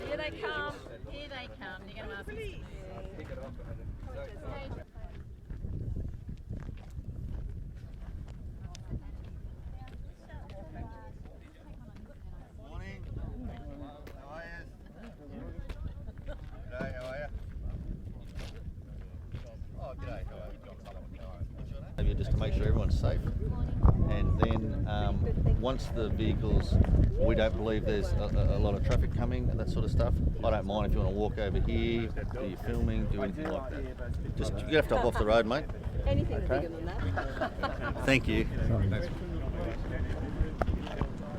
Here they come. Here they come. You're going to ask me. Morning. How are you? G'day, how are you? Oh, g'day, how are you? Just to make sure everyone's safe. And then once the vehicles, we don't believe there's a lot of traffic coming and that sort of stuff, I don't mind if you want to walk over here, do your filming, do anything like that. Just, you have to hop off the road, mate. Anything bigger than that. Thank you.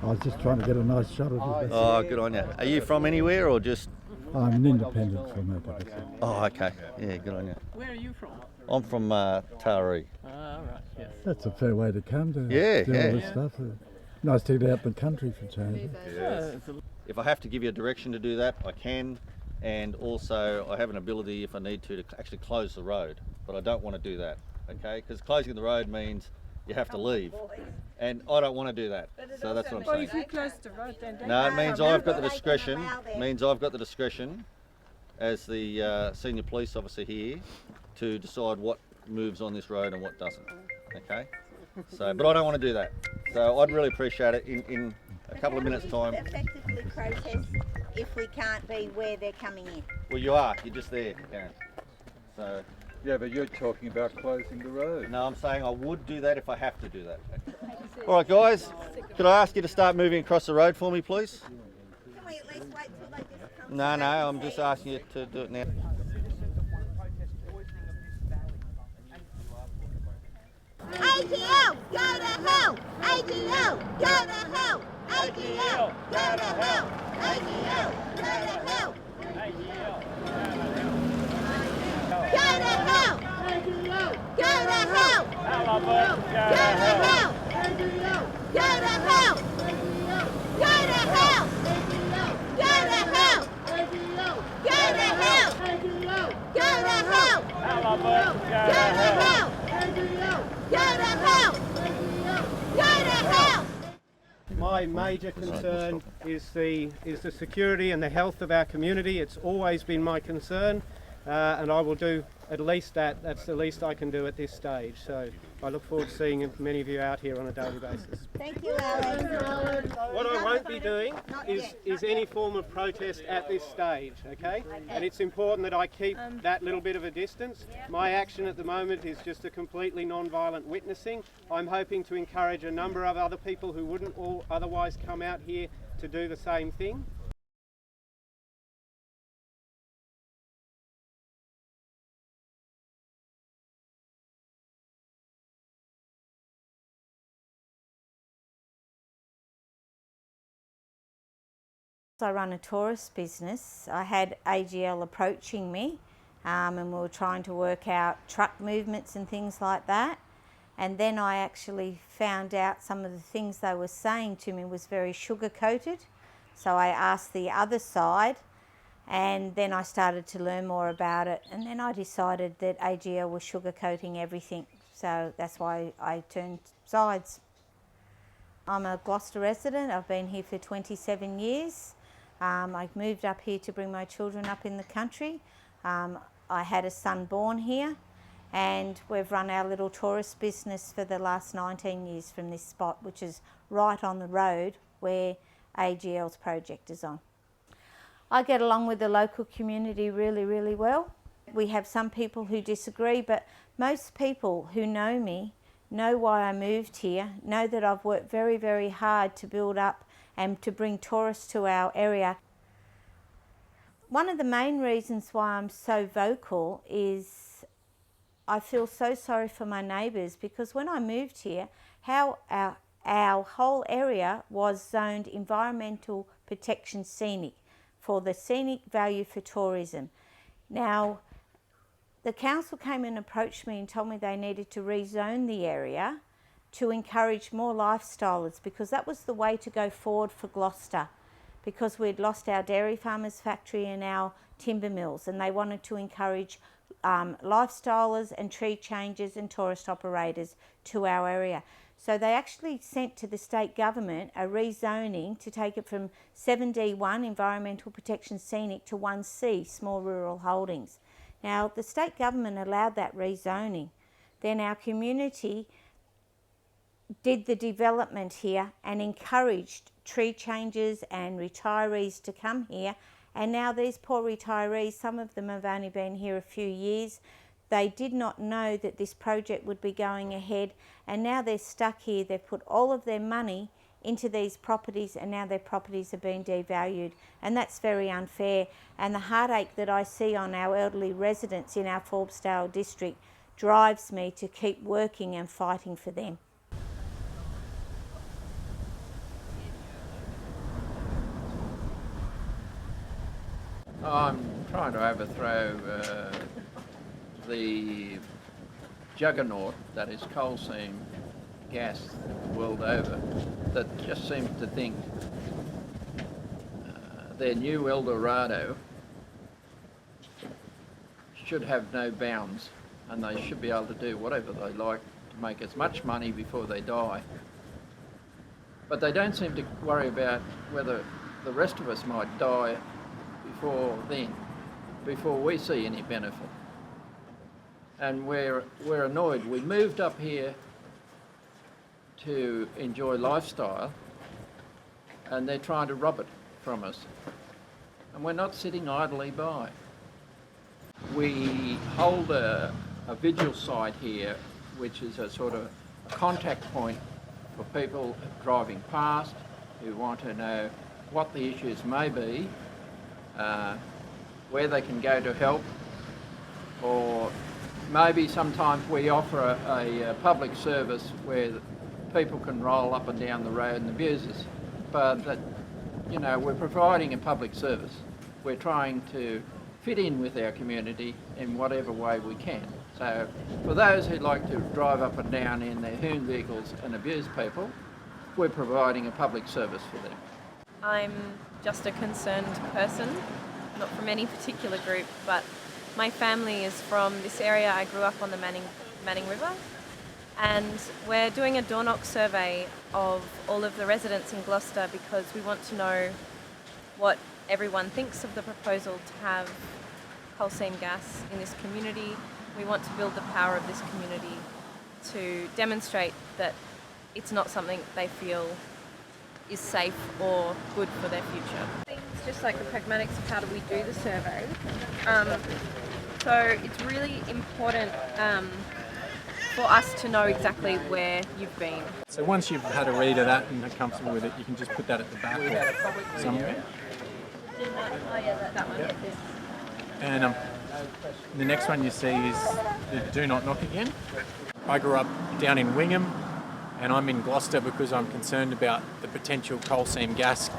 I was just trying to get a nice shot of it. Oh, good on you. Are you from anywhere or just? I'm an independent filmmaker. Oh, okay. Yeah, good on you. Where are you from? I'm from Taree. Ah, right, yes. That's a fair way to come to Yeah, do yeah. all this stuff. Nice to get out in the country for change. If I have to give you a direction to do that, I can. And also, I have an ability, if I need to actually close the road. But I don't want to do that, okay? Because closing the road means you have to leave. And I don't want to do that. So that's what I'm saying. If you close the road, then No, it means I've got the discretion. Means I've got the discretion as the senior police officer here to decide what moves on this road and what doesn't. Okay. So, but I don't want to do that. So I'd really appreciate it in a couple of minutes' time. Effectively protest if we can't be where they're coming in. Well, you are. You're just there, Karen. So. Yeah, but you're talking about closing the road. No, I'm saying I would do that if I have to do that. All right, guys. Could I ask you to start moving across the road for me, please? Can we at least wait till they just come? No, I'm just asking you to do it now. AGL, go to hell! AGL, go to hell! AGL, go to hell! AGL, go to hell! Go to hell! Go to hell! Go to hell! Go to hell! Go to hell! Go to hell! Go to hell! Go to hell! Go to hell! Go to hell! Go to hell! Go to hell! My major concern is the security and the health of our community. It's always been my concern, and I will do at least that. That's the least I can do at this stage. So I look forward to seeing many of you out here on a daily basis. Thank you, Alan. What I won't be doing is any form of protest at this stage, okay? And it's important that I keep that little bit of a distance. My action at the moment is just a completely non-violent witnessing. I'm hoping to encourage a number of other people who wouldn't all otherwise come out here to do the same thing. I run a tourist business. I had AGL approaching me and we were trying to work out truck movements and things like that. And then I actually found out some of the things they were saying to me was very sugar-coated. So I asked the other side and then I started to learn more about it. And then I decided that AGL was sugar-coating everything. So that's why I turned sides. I'm a Gloucester resident. I've been here for 27 years. I moved up here to bring my children up in the country. I had a son born here and we've run our little tourist business for the last 19 years from this spot, which is right on the road where AGL's project is on. I get along with the local community really, really well. We have some people who disagree, but most people who know me know why I moved here, know that I've worked very, very hard to build up and to bring tourists to our area. One of the main reasons why I'm so vocal is I feel so sorry for my neighbours, because when I moved here, how our whole area was zoned environmental protection scenic for the scenic value for tourism. Now, the council came and approached me and told me they needed to rezone the area to encourage more lifestylers, because that was the way to go forward for Gloucester. because we'd lost our dairy farmers factory and our timber mills, and they wanted to encourage lifestylers and tree changers and tourist operators to our area. So they actually sent to the state government a rezoning to take it from 7D1, Environmental Protection Scenic, to 1C, Small Rural Holdings. Now, the state government allowed that rezoning. Then our community did the development here and encouraged tree changers and retirees to come here. And now these poor retirees, some of them have only been here a few years. They did not know that this project would be going ahead, and now they're stuck here. They've put all of their money into these properties, and now their properties are being devalued, and that's very unfair. And the heartache that I see on our elderly residents in our Forbesdale district drives me to keep working and fighting for them. I'm trying to overthrow the juggernaut that is coal seam gas the world over, that just seems to think their new El Dorado should have no bounds, and they should be able to do whatever they like to make as much money before they die. But they don't seem to worry about whether the rest of us might die before then, before we see any benefit. And we're annoyed. We moved up here to enjoy lifestyle, and they're trying to rob it from us. And we're not sitting idly by. We hold a vigil site here, which is a sort of contact point for people driving past who want to know what the issues may be, where they can go to help, or maybe sometimes we offer a public service where people can roll up and down the road and abuse us. But that, you know, we're providing a public service. We're trying to fit in with our community in whatever way we can. So for those who like to drive up and down in their hoon vehicles and abuse people, we're providing a public service for them. I'm just a concerned person, not from any particular group, but my family is from this area. I grew up on the Manning River, and we're doing a door knock survey of all of the residents in Gloucester because we want to know what everyone thinks of the proposal to have coal seam gas in this community. We want to build the power of this community to demonstrate that it's not something they feel is safe or good for their future. It's just like the pragmatics of how do we do the survey. So it's really important for us to know exactly where you've been. So once you've had a read of that and are comfortable with it, you can just put that at the back or somewhere. That one. Yep. And the next one you see is the Do Not Knock Again. I grew up down in Wingham, and I'm in Gloucester because I'm concerned about the potential coal seam gas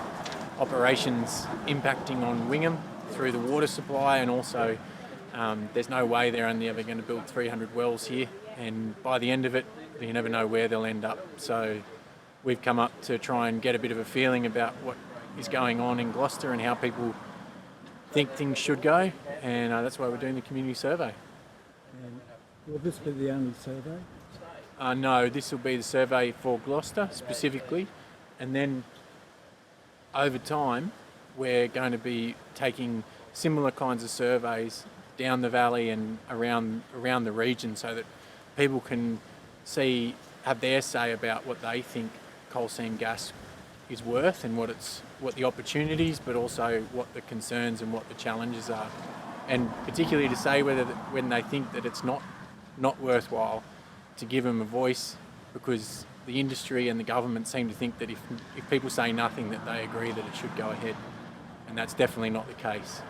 operations impacting on Wingham through the water supply, and also there's no way they're only ever going to build 300 wells here, and by the end of it you never know where they'll end up. So we've come up to try and get a bit of a feeling about what is going on in Gloucester and how people think things should go, and that's why we're doing the community survey. And will this be the only survey? No, this will be the survey for Gloucester specifically, and then over time we're going to be taking similar kinds of surveys down the valley and around the region so that people can have their say about what they think coal seam gas is worth and what the opportunities, but also what the concerns and what the challenges are, and particularly to say when they think that it's not worthwhile, to give them a voice, because the industry and the government seem to think that if people say nothing, that they agree that it should go ahead, and that's definitely not the case.